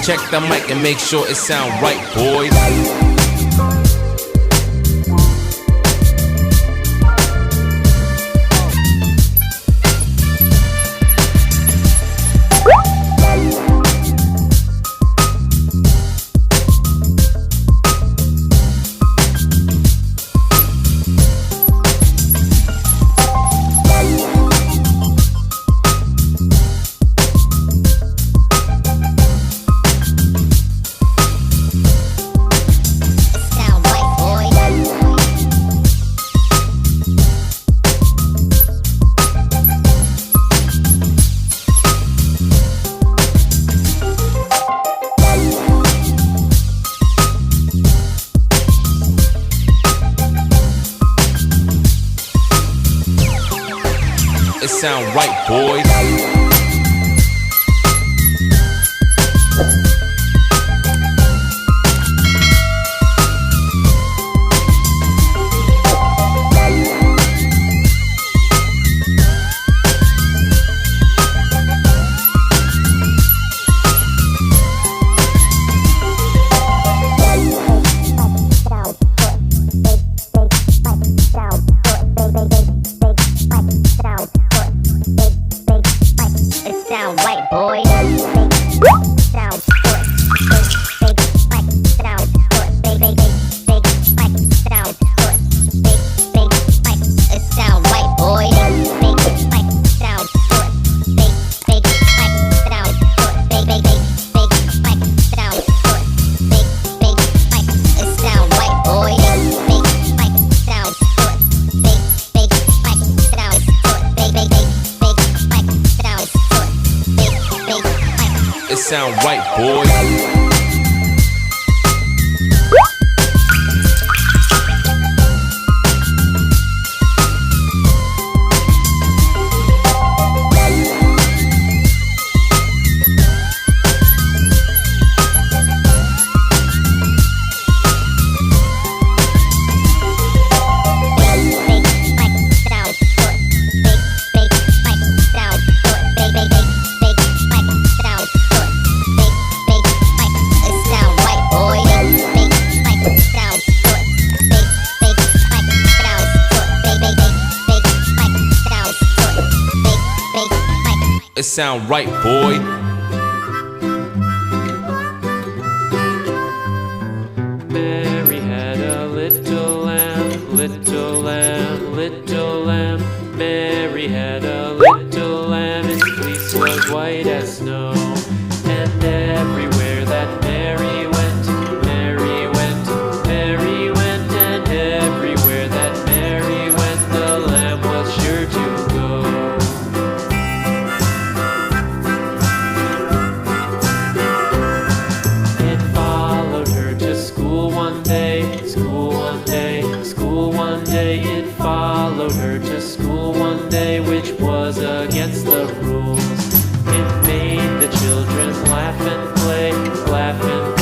Check the mic and make sure it sound right, boys. It sound right, boys. It sound right, boys. It sound right, boy. Mary had a little lamb, little lamb, little lamb. Mary had a little lamb, its fleece was white as snow. And everywhere that Mary went, Mary went, Mary went. And everywhere that Mary went, school one day, which was against the rules. It made the children laugh and play, laugh and